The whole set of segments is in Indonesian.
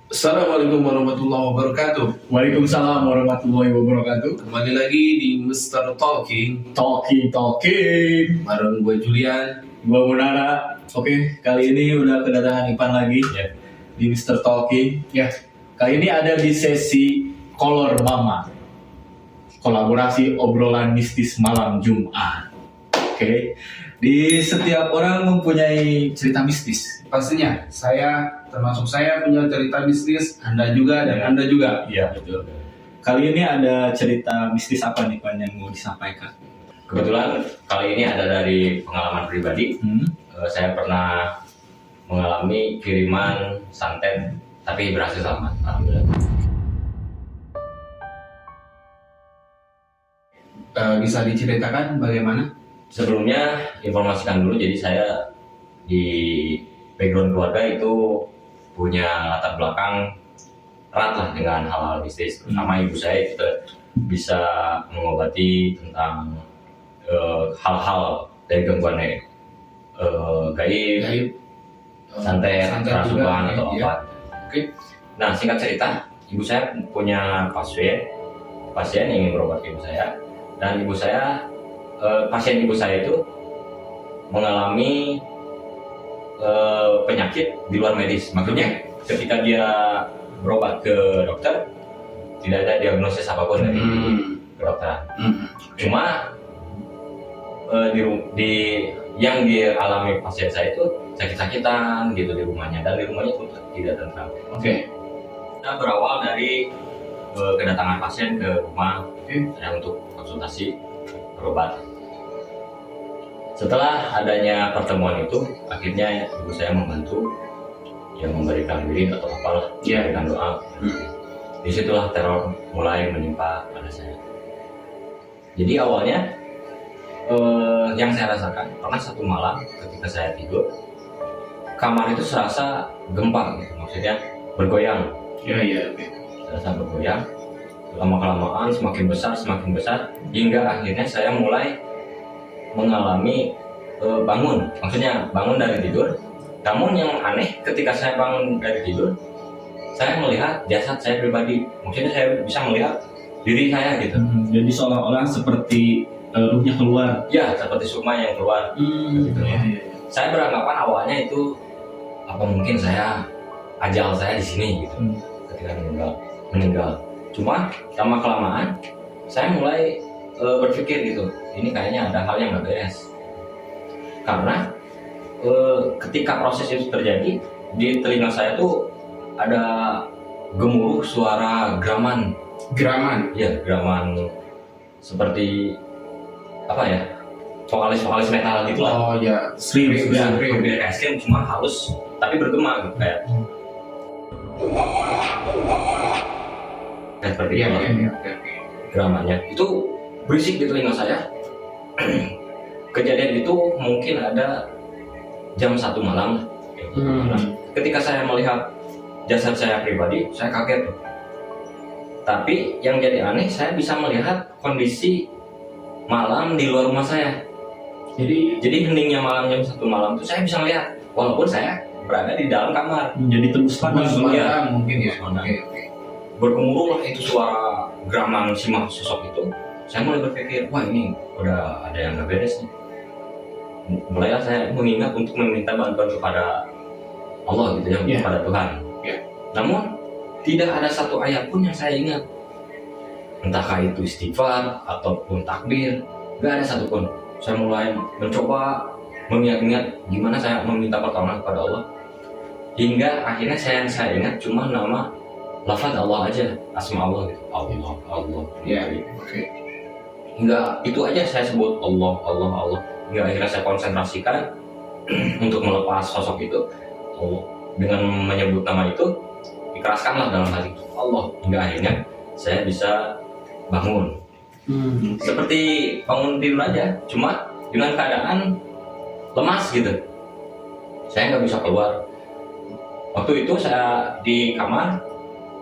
Assalamualaikum warahmatullahi wabarakatuh. Waalaikumsalam warahmatullahi wabarakatuh. Kembali lagi di Mr. Talking Talking bareng gue Julian. Gua Munara. Oke, kali ini udah kedatangan Ipan lagi Ya. di Mr. Talking. Ya. Kali ini ada di sesi Kolor Mama, kolaborasi obrolan mistis malam Jumat. Oke, di setiap orang mempunyai cerita mistis. Pastinya termasuk saya punya cerita mistis, Anda juga dan Anda juga. Iya, betul. Kali ini ada cerita mistis apa nih Pan yang mau disampaikan? Kebetulan kali ini ada dari pengalaman pribadi. Saya pernah mengalami kiriman santet, tapi berhasil selamat. Alhamdulillah. Bisa diceritakan bagaimana? Sebelumnya informasikan dulu, jadi saya di background keluarga itu punya latar belakang erat lah dengan hal-hal mistis. Terutama ibu saya itu bisa mengobati tentang hal-hal dari gangguan gaib, santet, kerasukan atau ya. apa. Oke. Nah, singkat cerita, ibu saya punya pasien yang ingin berobat ke ibu saya, dan pasien ibu saya itu mengalami penyakit di luar medis. Maksudnya ketika dia berobat ke dokter, tidak ada diagnosis apapun dari kedokteran. Cuma yang dialami pasien saya itu sakit-sakitan gitu di rumahnya, dan di rumahnya itu tidak tentram. Oke. Kita berawal dari kedatangan pasien ke rumah saya untuk konsultasi berobat. Setelah adanya pertemuan itu, akhirnya ibu saya membantu, yang memberikan wirid atau apalah, memberikan doa. Disitulah teror mulai menimpa pada saya. Jadi awalnya yang saya rasakan, pernah satu malam ketika saya tidur, kamar itu serasa gempa gitu, maksudnya bergoyang. Iya. Serasa bergoyang, lama-kelamaan semakin besar, hingga akhirnya saya mulai mengalami bangun dari tidur. Namun yang aneh, ketika saya bangun dari tidur, saya melihat jasad saya pribadi. Maksudnya saya bisa melihat diri saya gitu. Jadi seolah-olah seperti ruhnya keluar. Ya, seperti sukma yang keluar. Gitu. Iya. Saya beranggapan awalnya itu apa mungkin ajal saya di sini gitu. Ketika meninggal. Cuma lama kelamaan saya mulai berpikir gitu, ini kayaknya ada hal yang nggak beres. Karena ketika proses itu terjadi, di telinga saya tuh ada gemuruh suara geraman. Ya, geraman seperti apa ya, vokalis metal gitu lah. Oh ya, Scream. Kayak scream, cuma halus tapi bergema gitu, kayak seperti itu. Oke. Geramannya itu berisik di telinga saya. Kejadian itu mungkin ada jam 1 malam. Ketika saya melihat jasad saya pribadi, saya kaget. Tapi yang jadi aneh, saya bisa melihat kondisi malam di luar rumah saya. Jadi heningnya malam jam 1 malam itu saya bisa melihat, walaupun saya berada di dalam kamar. Jadi tembus pandang. Mungkin ya. Oke. Bergemuruh lah itu suara geraman si sosok itu. Saya mulai berpikir, wah ini udah ada yang nggak beres nih. Mulailah saya mengingat untuk meminta bantuan kepada Allah gitu ya, kepada Tuhan. Namun tidak ada satu ayat pun yang saya ingat. Entahkah itu istighfar ataupun takbir, nggak ada satupun. Saya mulai mencoba mengingat-ingat gimana saya meminta pertolongan kepada Allah. Hingga akhirnya saya ingat cuma nama lafaz Allah aja, asma Allah gitu. Allah. Ya. Oke. Hingga itu aja saya sebut Allah. Hingga akhirnya saya konsentrasikan untuk melepas sosok itu. Allah. Dengan menyebut nama itu, dikeraskanlah dalam hati Allah. Hingga akhirnya saya bisa bangun. Seperti bangun tidur aja, cuma dengan keadaan lemas gitu. Saya nggak bisa keluar. Waktu itu saya di kamar,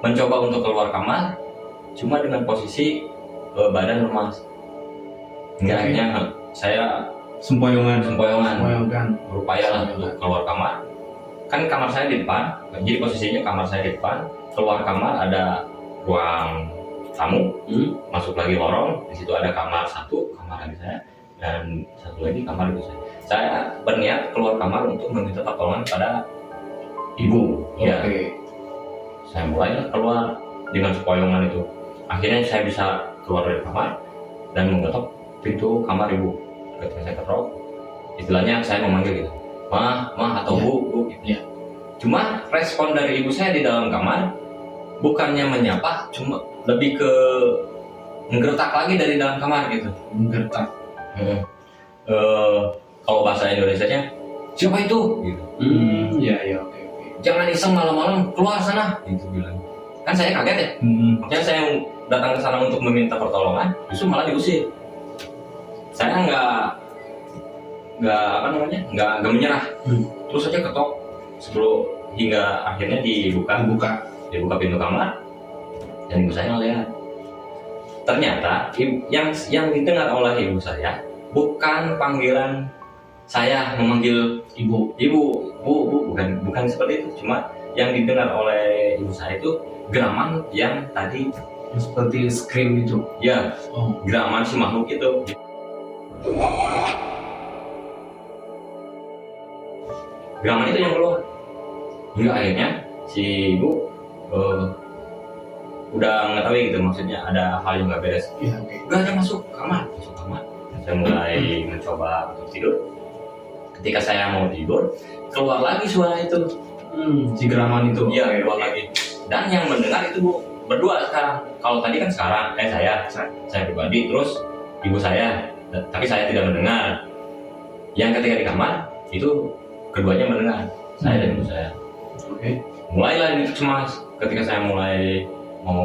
mencoba untuk keluar kamar, cuma dengan posisi badan lemas. Hingga akhirnya saya Sempoyongan. berupaya lah untuk keluar kamar. kan kamar saya di depan, jadi posisinya kamar saya di depan, keluar kamar ada ruang tamu, masuk lagi lorong, di situ ada kamar satu, kamar adik saya, dan satu lagi kamar ibu saya. Saya berniat keluar kamar untuk meminta pertolongan pada ibu. Ya, saya mulai keluar dengan sepoyongan itu. Akhirnya saya bisa keluar dari kamar dan mengetok pintu kamar ibu. Ketika saya ketok, istilahnya saya memanggil gitu, mah atau bu gitu. Ya. Cuma respon dari ibu saya di dalam kamar bukannya menyapa, cuma lebih ke menggertak lagi dari dalam kamar gitu. Menggertak. Kalau bahasa Indonesianya, siapa itu? Gitu. Ya, oke. Jangan iseng malam-malam, keluar sana. Gitu bilang. Kan saya kaget ya. Makanya saya datang ke sana untuk meminta pertolongan, justru malah diusir. Saya nggak menyerah. Terus saja ketok sebelum hingga akhirnya dibuka pintu kamar dan ibu saya ngeliat. Ternyata yang didengar oleh ibu saya bukan panggilan saya memanggil Ibu. bu, bukan seperti itu. Cuma yang didengar oleh ibu saya itu geraman yang tadi Seperti scream itu. ya, geraman si makhluk itu. Geraman itu yang keluar. Hingga akhirnya si ibu udah mengetahui gitu, maksudnya ada hal yang nggak beres. Iya, oke. Udah aja masuk kamar. Saya mulai mencoba untuk tidur. Ketika saya mau tidur, keluar lagi suara itu. Si geraman itu. Iya, keluar lagi. Dan yang mendengar itu berdua sekarang. Kalau tadi kan sekarang, saya pribadi, terus ibu saya, tapi saya tidak mendengar. Yang ketika di kamar itu keduanya mendengar, saya dan ibu saya. Oke. Mulailah ini cemas. Ketika saya mulai mau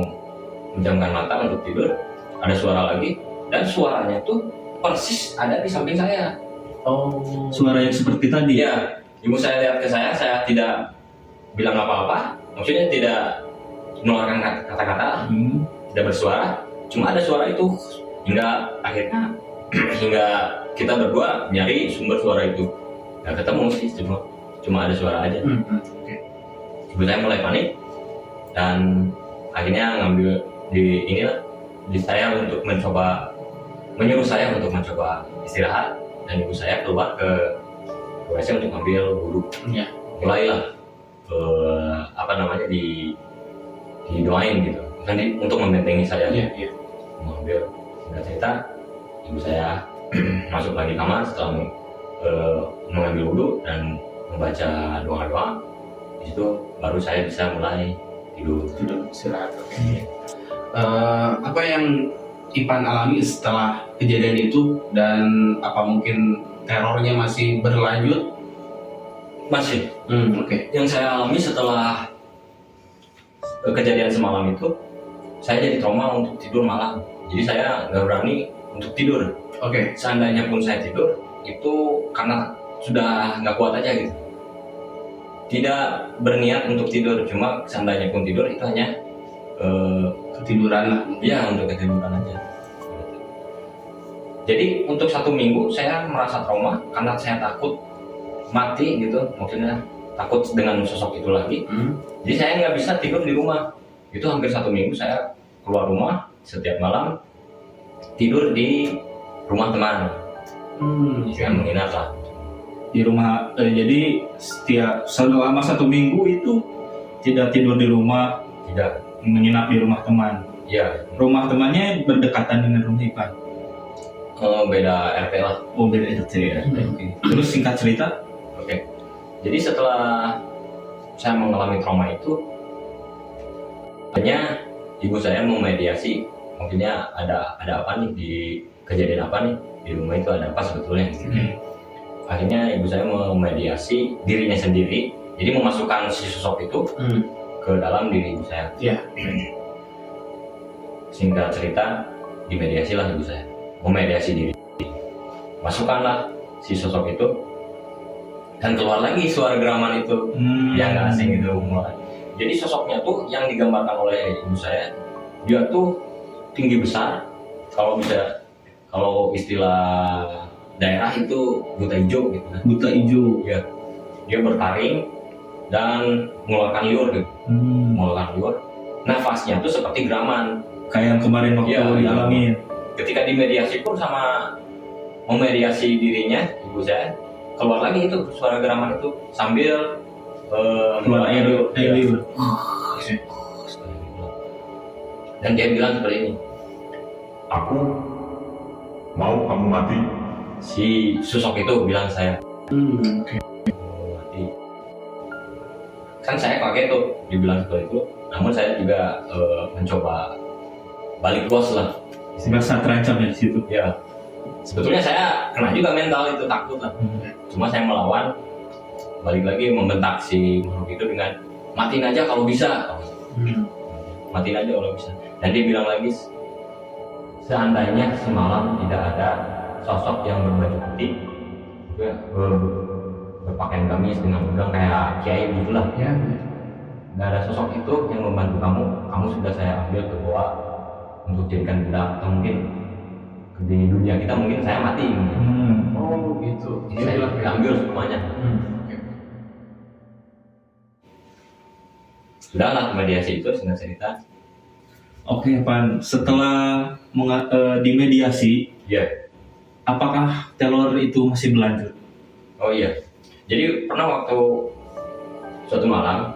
menjamkan mata untuk tidur, ada suara lagi, dan suaranya tuh persis ada di samping saya. Suara yang seperti tadi. Iya, ibu saya lihat ke saya tidak bilang apa-apa, maksudnya tidak mengeluarkan kata-kata, tidak bersuara, cuma ada suara itu. Hingga akhirnya hingga kita berdua nyari sumber suara itu, nggak ketemu sih, cuma ada suara aja. Oke. Ibu saya mulai panik dan akhirnya ngambil menyuruh saya untuk mencoba istirahat, dan ibu saya keluar ke WC untuk ambil wudhu. Iya. Mulailah didoain gitu, kan untuk membentengi saya. Iya. Mengambil, singkat cerita, ibu saya masuk lagi kamar setelah mengambil wudhu dan membaca doa-doa. Di situ baru saya bisa mulai tidur Istirahat. Oke. Apa yang Ipan alami setelah kejadian itu, dan apa mungkin terornya masih berlanjut? masih. Oke. Yang saya alami setelah kejadian semalam itu, saya jadi trauma untuk tidur malam. Jadi saya nggak berani untuk tidur. Oke. Seandainya pun saya tidur, itu karena sudah nggak kuat aja gitu. Tidak berniat untuk tidur, cuma seandainya pun tidur itu hanya Ketiduran lah. ya untuk ketiduran aja. Jadi untuk 1 minggu saya merasa trauma karena saya takut mati gitu, maksudnya takut dengan sosok itu lagi. Jadi saya nggak bisa tidur di rumah. Itu hampir 1 minggu saya keluar rumah setiap malam, tidur di rumah teman. Saya menginap lah Di rumah, jadi selama 1 minggu itu tidak tidur di rumah, tidak. menginap di rumah teman. Ya, Rumah temannya berdekatan dengan rumah Ipan. beda RT lah. Oh, beda RT ya. Oke. Terus singkat cerita, Oke. Jadi setelah saya mengalami trauma itu, hanya ibu saya memediasi, maksudnya ada apa nih, di kejadian apa nih di rumah itu, ada apa sebetulnya. Akhirnya ibu saya memediasi dirinya sendiri, jadi memasukkan si sosok itu ke dalam diri ibu saya. Iya. Singkat cerita, dimediasilah ibu saya, memediasi diri, masukkanlah si sosok itu, dan keluar lagi suara geraman itu yang nggak asing itu mulai. Jadi sosoknya tuh yang digambarkan oleh ibu saya, dia tuh tinggi besar, kalau istilah daerah itu buta hijau gitu kan. buta hijau. Ya, dia bertaring dan mengeluarkan liur gitu. Mengeluarkan liur. Nafasnya tuh seperti geraman. Kayak yang kemarin waktu Iya, dialamin. Ketika dimediasi pun sama memediasi dirinya, ibu saya keluar lagi itu suara geraman itu sambil Keluar air liur. Dan dia bilang seperti ini, Aku mau kamu mati. si sosok itu bilang ke saya, Oke. mati. Kan saya kaget tuh dibilang seperti itu, namun saya juga mencoba balik bos lah. Merasa terancam ya di situ. Ya, sebetulnya saya kena juga mental itu, takut lah. Cuma saya melawan, balik lagi membentak si makhluk itu dengan matiin aja kalau bisa. Matiin aja kalau bisa. Dan dia bilang lagi, seandainya semalam tidak ada sosok yang berbaju putih, juga berpakaian gamis dengan udang kayak kiai gitulah, Ya. nggak ada sosok itu yang membantu kamu, kamu sudah saya ambil ke goa untuk jadikan budak, atau mungkin di dunia kita mungkin saya mati. Oh gitu. Jadi saya ambil semuanya. Oke. Sudahlah mediasi itu singkat cerita. Oke, Pan. Setelah dimediasi, Ya. apakah teror itu masih berlanjut? Oh iya. Jadi pernah waktu suatu malam,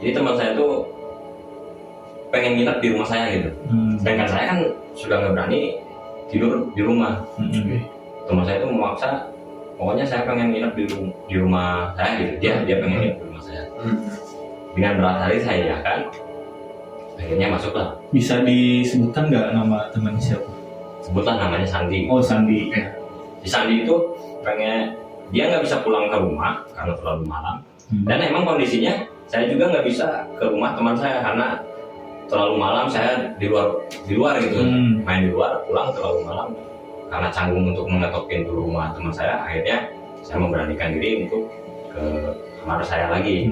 jadi teman saya tuh pengen nginep di rumah saya gitu. Sedangkan saya kan sudah nggak berani tidur di rumah. Teman saya tuh memaksa, pokoknya saya pengen nginep di rumah saya gitu. Dia pengen nginep di rumah saya. Dengan berat hati saya ya kan, akhirnya masuklah. Bisa disebutkan nggak nama teman siapa? Sebutlah namanya Sandi. Oh, Sandi. Si Sandi itu pengen, dia nggak bisa pulang ke rumah karena terlalu malam. Dan emang kondisinya saya juga nggak bisa ke rumah teman saya karena terlalu malam, saya di luar gitu, main di luar, pulang terlalu malam karena canggung untuk mengetok pintu rumah teman saya. Akhirnya saya memberanikan diri untuk ke kamar saya lagi.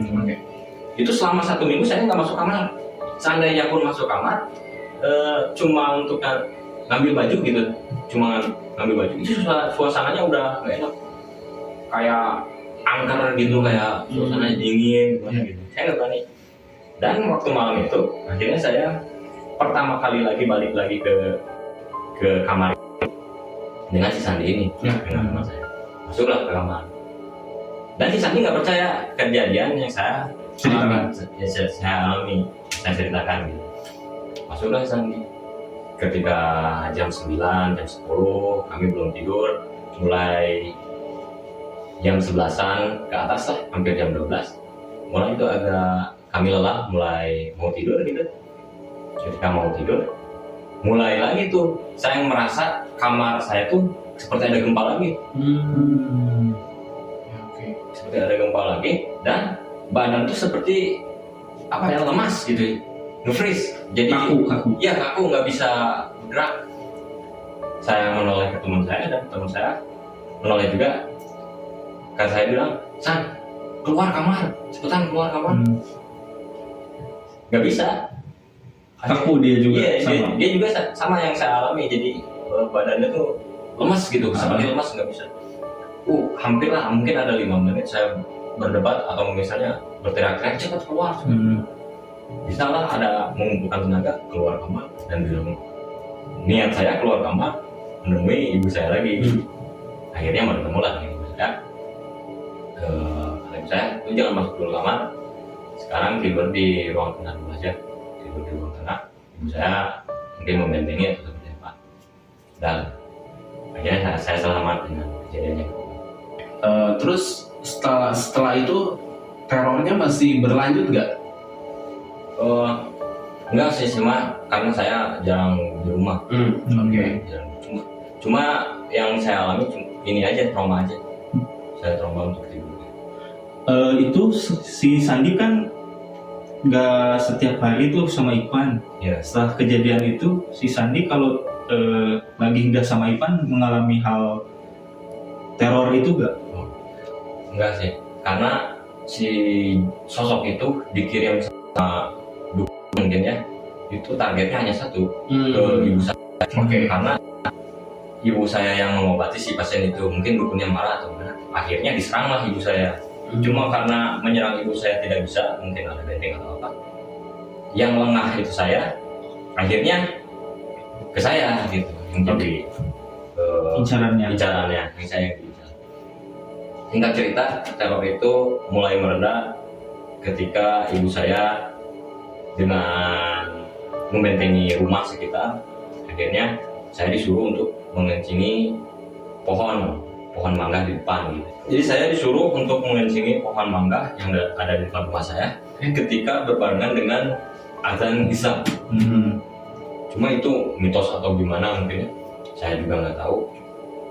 Itu selama 1 minggu saya nggak masuk kamar. Seandainya pun masuk kamar, cuma untuk ngambil baju gitu, cuma ngambil baju, itu suasananya udah nggak enak, kayak angker gitu, kayak suasananya dingin gitu. Saya nggak berani. Dan waktu malam itu akhirnya saya pertama kali lagi balik lagi ke kamar dengan si Sandi ini, dengan teman saya. Masuklah ke kamar. Dan si Sandi nggak percaya kejadian yang saya Ceritakan. alami, saya ceritakan gitu. Masuklah si Sandi. Ketika jam 9, jam 10 kami belum tidur, mulai jam 11-an ke atas lah, hampir jam 12. Mulai itu agak kami lelah, mulai mau tidur gitu. Ketika mau tidur, mulai lagi tuh saya merasa kamar saya tuh seperti ada gempa lagi. Seperti ada gempa lagi, dan badan tuh seperti apa ya, lemas gitu, nge-freeze. Jadi Kaku. ya kaku, nggak bisa bergerak. Saya menoleh ke teman saya dan teman saya menoleh juga. Kan saya bilang, San, keluar kamar, cepetan keluar kamar. Nggak bisa. Kaku dia juga. Iya, sama. dia juga sama yang saya alami. Jadi badannya tuh lemas gitu, seperti lemas, nggak bisa. Hampir lah, mungkin ada 5 menit saya berdebat atau misalnya berteriak-teriak, cepat keluar. Bisa lah, ada mengumpulkan tenaga, keluar kamar dan bilang, niat saya keluar kamar menemui ibu saya lagi. Akhirnya bertemu lah dengan ibu saya. Kata ibu saya, lu jangan masuk dulu kamar, sekarang tidur di ruang tengah dulu aja. Tidur di ruang tengah. Ibu saya mungkin membentengi atau seperti apa. Dan akhirnya saya selamat dengan kejadiannya. Terus setelah itu terornya masih berlanjut nggak? Enggak sih, cuma karena saya jarang di rumah. Oke. Cuma yang saya alami ini aja, trauma aja. Saya trauma untuk tidur. Itu si Sandi kan nggak setiap hari tuh sama Ipan. Ya. Setelah kejadian itu, si Sandi kalau lagi nggak sama Ipan mengalami hal teror itu nggak? Enggak sih, karena si sosok itu dikirim sama dukun mungkin ya, itu targetnya hanya satu, ke ibu saya. Karena ibu saya yang mengobati si pasien itu, mungkin dukunnya marah atau gimana, akhirnya diseranglah ibu saya. Cuma karena menyerang ibu saya tidak bisa, mungkin ada benteng atau apa, yang lengah itu saya, akhirnya ke saya gitu, yang jadi Incarannya. incarannya, yang saya yang diincar. Singkat cerita, teror itu mulai mereda ketika ibu saya dengan membentengi rumah sekitar. Akhirnya saya disuruh untuk mengencingi pohon mangga di depan gitu. Jadi saya disuruh untuk mengencingi pohon mangga yang ada di depan rumah saya ketika berbarengan dengan azan Isya. Cuma itu mitos atau gimana mungkin, saya juga nggak tahu.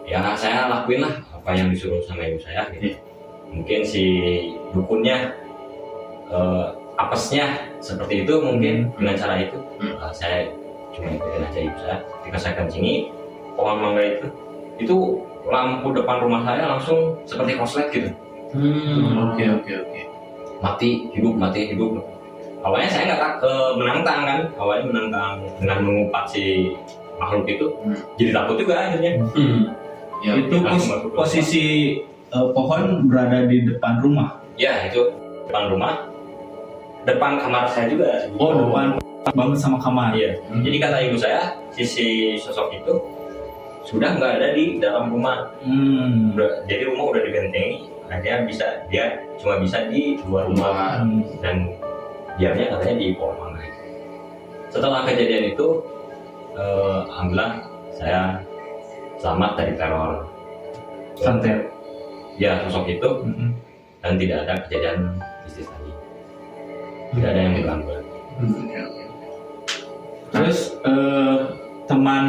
Ya saya lakuin lah apa yang disuruh sama ibu saya gitu. Mungkin si dukunnya apesnya seperti itu mungkin dengan cara itu. Saya cuma ikutin aja ibu saya. Ketika saya kencingi pohon mangga itu lampu depan rumah saya langsung seperti korslet gitu. Oke. Mati hidup. Awalnya saya nggak menantang kan, awalnya menantang dengan mengumpat si makhluk itu, jadi takut juga akhirnya. Ya, Itu posisi pohon berada di depan rumah. Ya itu depan rumah, depan kamar saya juga. Oh, depan banget sama kamar. Iya. Jadi kata ibu saya, sisi sosok itu sudah nggak ada di dalam rumah. Jadi rumah udah dibentengi, akhirnya dia cuma bisa di luar rumah. Dan diamnya katanya di pohon mangga. Setelah kejadian itu, alhamdulillah saya selamat dari teror Santet. ya sosok itu, dan tidak ada kejadian mistis lagi, tidak ada yang mengganggu lagi. Terus teman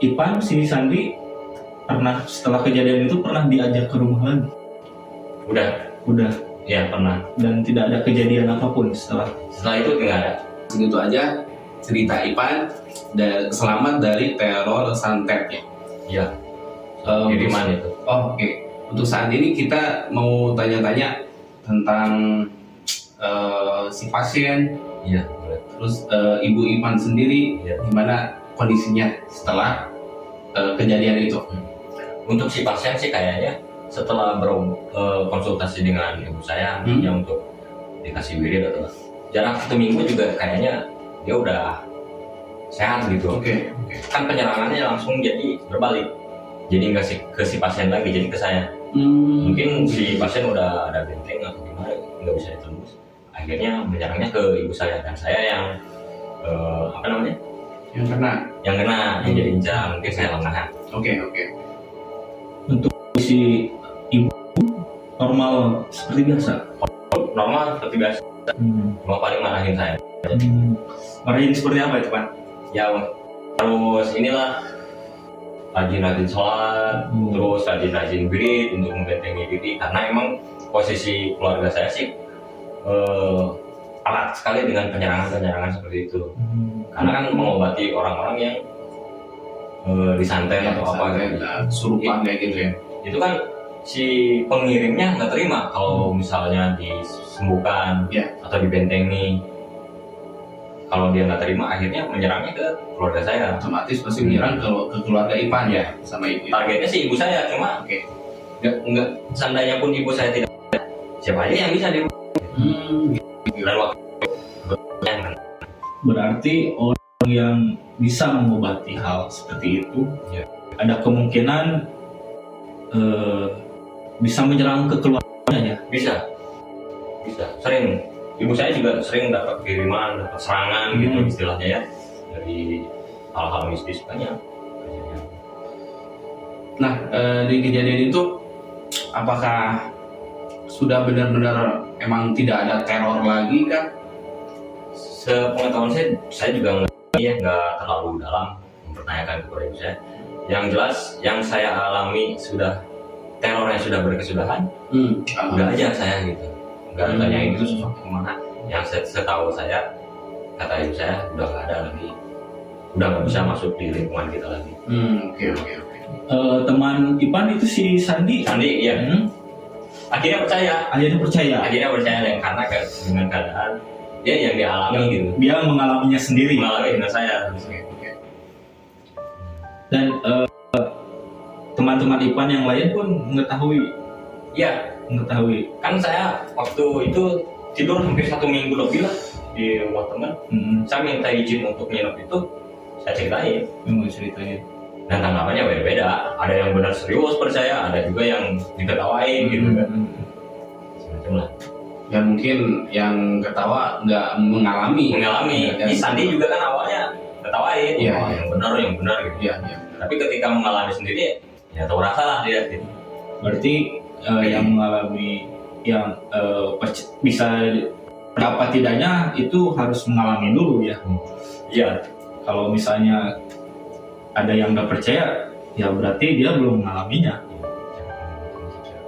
Ipan, si Sandi, pernah setelah kejadian itu pernah diajak ke rumah lagi? Udah. Ya pernah. Dan tidak ada kejadian apapun setelah Setelah itu tidak ada. Segitu aja cerita Ipan dan selamat dari teror santetnya. Ya. Kiriman itu. Oke. Untuk saat ini kita mau tanya-tanya tentang si pasien, Iya. Boleh. terus Ibu Ipan sendiri Iya. gimana kondisinya setelah kejadian itu. Untuk si pasien sih kayaknya setelah konsultasi dengan ibu saya, yang untuk dikasih wirid atau jarak 1 minggu juga kayaknya dia udah sehat gitu. Oke. Kan penyerangannya langsung jadi berbalik, jadi nggak ke si pasien lagi, jadi ke saya. Mungkin si pasien udah ada benteng atau gimana, nggak bisa ditembus, akhirnya menyerangnya ke ibu saya, dan saya yang Yang kena. yang jadi incar. Mungkin saya lengah. Oke. si ibu normal seperti biasa. Normal seperti biasa, cuma paling marahin saya. Marahin seperti apa itu, Pak? Ya terus inilah rajin-rajin sholat, terus rajin-rajin wirid untuk membentengi diri, karena emang posisi keluarga saya sih alat sekali dengan penyerangan seperti itu. Karena kan mengobati orang-orang yang disantet atau apa gitu. Surupan kayak gitu ya. Itu kan si pengirimnya nggak terima kalau misalnya disembuhkan atau dibentengi. Kalau dia nggak terima, akhirnya menyerangnya ke keluarga saya. Otomatis pasti menyerang ke keluarga Ipan ya, sama ibu. Targetnya sih ibu saya, cuma nggak seandainya pun ibu saya tidak ada, siapa aja yang bisa di dan waktu berarti orang yang bisa mengobati hal seperti itu ada kemungkinan bisa menyerang ke keluarganya ya? bisa sering. Ibu saya juga sering dapat kiriman, dapat serangan gitu istilahnya ya, dari hal-hal mistis banyak. Nah, di kejadian itu apakah sudah benar-benar emang tidak ada teror lagi kah? Sepengetahuan saya juga nggak terlalu dalam mempertanyakan kepada ibu saya. Yang jelas yang saya alami sudah terornya sudah berkesudahan. Udah aja saya gitu, nggak tanyain itu sosok kemana. Yang setahu saya, kata ibu saya, udah nggak ada lagi, udah nggak bisa masuk di lingkungan kita lagi. Oke. Teman Ipan itu si Sandi Iya. Akhirnya percaya dan karena dengan keadaan dia yang dialami gitu, dia mengalaminya sendiri, mengalami dengan saya. Dan teman-teman Ipan yang lain pun mengetahui. Ya, mengetahui. Kan saya waktu itu tidur hampir 1 minggu lebih lah di rumah teman. Saya minta izin untuk nginep itu, saya ceritain. Mau ceritain. Dan tanggapannya beda-beda. Ada yang benar serius percaya, ada juga yang diketawain gitu kan. Semacam lah. Ya mungkin yang ketawa nggak mengalami. Mengalami. Sandi juga kan awalnya ketawain. Iya, Wah, iya. yang benar gitu. Iya, iya. Tapi ketika mengalami sendiri, ya tahu rasa lah dia gitu. Berarti yang mengalami yang bisa dapat tidaknya itu harus mengalami dulu ya. Iya. Kalau misalnya ada yang nggak percaya, ya berarti dia belum mengalaminya.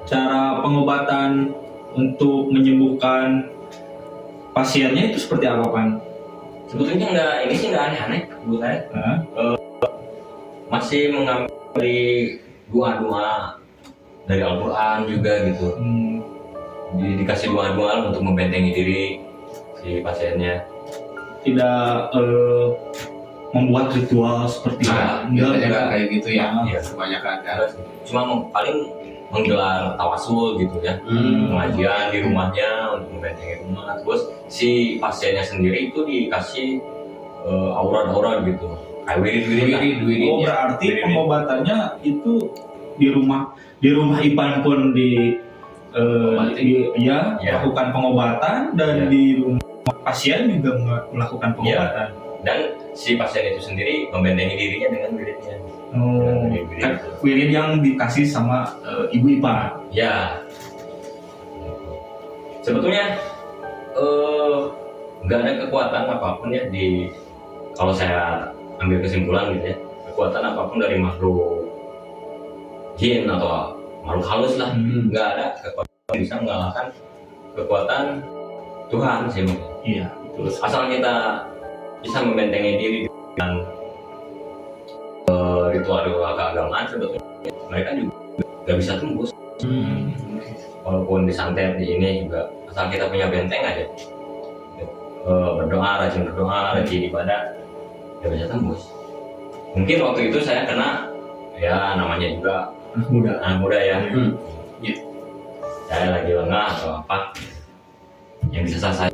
Cara pengobatan untuk menyembuhkan pasiennya itu seperti apa, Pan? Sebetulnya ini sih nggak aneh-aneh menurut saya. Hah? Masih mengambil dari doa-doa dari Al-Quran juga gitu. Dikasih doa-doa untuk membentengi diri si pasiennya. Tidak membuat ritual seperti Nah, enggak, biasanya nggak kayak gitu ya. Iya. Kebanyakan kan. Cuma paling menggelar tawasul gitu ya, pengajian di rumahnya untuk membentengi rumah. Terus si pasiennya sendiri itu dikasih aura-aura gitu, kayak wirid-wirid. Oh, berarti pengobatannya itu di rumah Ipan pun Ya. melakukan pengobatan dan Ya. di rumah pasien juga melakukan pengobatan. Dan si pasien itu sendiri membentengi dirinya dengan wiridnya. Oh, kan wirid yang dikasih sama Ibu Ipan. Ya, sebetulnya nggak ada kekuatan apapun ya kalau saya ambil kesimpulan gitu ya, kekuatan apapun dari makhluk jin atau makhluk halus lah, nggak ada kekuatan yang bisa mengalahkan kekuatan Tuhan sih mungkin. Iya, betul. Asal kita bisa membentengi diri dengan ritual-ritual keagamaan, sebetulnya mereka juga nggak bisa tembus. Walaupun disantet di ini juga, asal kita punya benteng aja, rajin berdoa, rajin ibadah, nggak bisa tembus. Mungkin waktu itu saya kena, ya namanya juga anak muda ya. Saya lagi lengah atau apa, yang bisa saya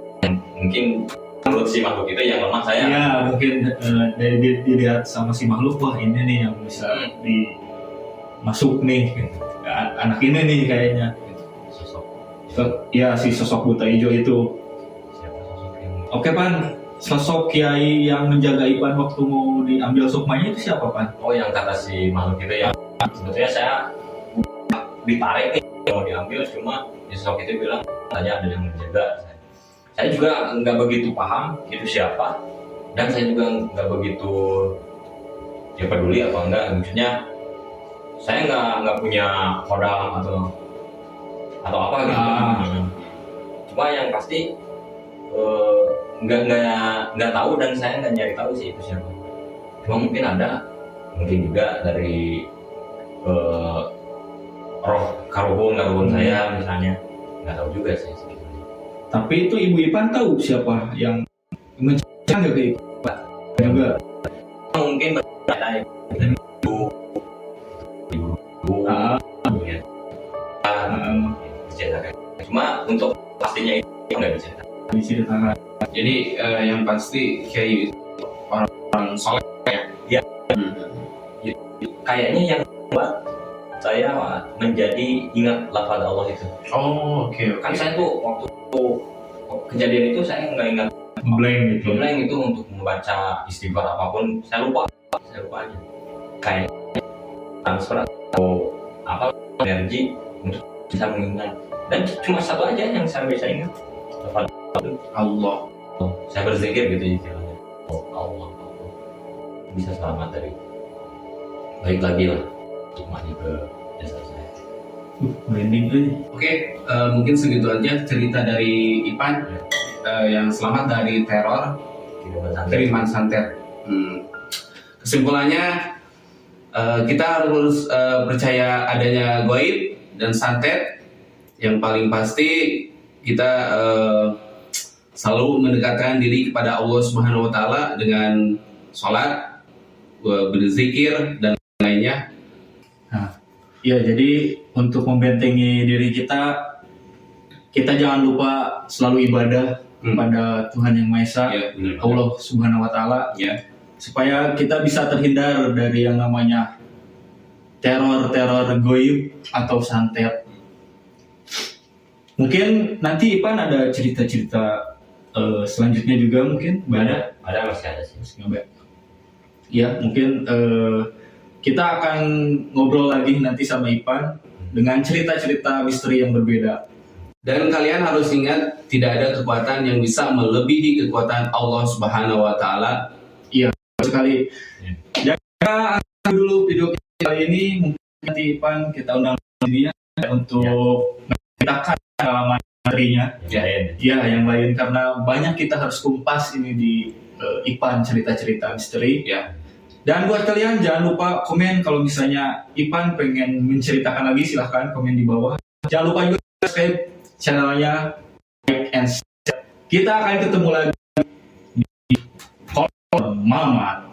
mungkin menurut si makhluk itu yang lemah saya. Iya, mungkin dari dilihat sama si makhluk, wah ini nih yang bisa masuk nih, anak ini nih kayaknya. Sosok Ya, si sosok buta hijau itu. siapa sosok yang Oke, Pan. Sosok kiai yang menjaga Ipan waktu mau diambil sukmanya itu siapa, Pan? oh yang kata si makhluk itu ya, sebetulnya saya ditarik nih mau diambil, cuma si sosok itu bilang hanya ada yang menjaga. Saya juga nggak begitu paham itu siapa, dan saya juga nggak begitu ya peduli apa enggak. Maksudnya saya nggak punya modal atau apa gitu. Cuma yang pasti nggak tahu, dan saya nggak nyari tahu sih itu siapa. Cuma mungkin ada, mungkin juga dari roh karuhun saya misalnya, nggak tahu juga sih sebetulnya. Tapi itu Ibu Ipan tahu siapa yang menjaga ke Ipan juga. Mungkin ada ibu ya. Diceritakan. Cuma untuk pastinya itu nggak diceritakan. Diceritakan. Jadi yang pasti Kiai itu orang soleh ya. Kayaknya yang membuat saya menjadi ingat lafaz Allah itu. Oh, oke. Kan saya tuh waktu kejadian itu saya nggak ingat Blank gitu. blank itu untuk membaca istighfar apapun, saya lupa aja. Kayak transfer atau apa energi untuk bisa mengingat, dan cuma satu aja yang saya bisa ingat, lafaz Allah. saya berzikir gitu istilahnya. Allah bisa selamat dari baik lagi lah untuk maju ke desa saya. Branding tuh. Oke, mungkin segitu aja cerita dari Ipan yang selamat dari teror kiriman santet. Kesimpulannya kita harus percaya adanya goib dan santet. Yang paling pasti kita selalu mendekatkan diri kepada Allah Subhanahu Wa Taala dengan sholat, berzikir dan lainnya. Ya, jadi untuk membentengi diri kita kita jangan lupa selalu ibadah Hmm. kepada Tuhan Yang Maha Esa, Ya, benar. Allah Subhanahu wa Ta'ala, Ya. supaya kita bisa terhindar dari yang namanya teror-teror goib atau santet. Mungkin nanti Ipan ada cerita-cerita selanjutnya juga mungkin banyak. Ada masih ada sih. Ya, mungkin kita akan ngobrol lagi nanti sama Ipan dengan cerita-cerita misteri yang berbeda. Dan kalian harus ingat, tidak ada kekuatan yang bisa melebihi kekuatan Allah Subhanahu wa Ta'ala. Sekali. Jaga dulu video kita kali ini. Mungkin nanti Ipan kita undang dia untuk menceritakan pengalaman materinya. Ya, yang lain karena banyak kita harus kumpas ini di Ipan cerita-cerita misteri. Ya. Dan buat kalian jangan lupa komen kalau misalnya Ipan pengen menceritakan lagi, silahkan komen di bawah. Jangan lupa juga subscribe channelnya, like and share. Kita akan ketemu lagi di Kolom Mama.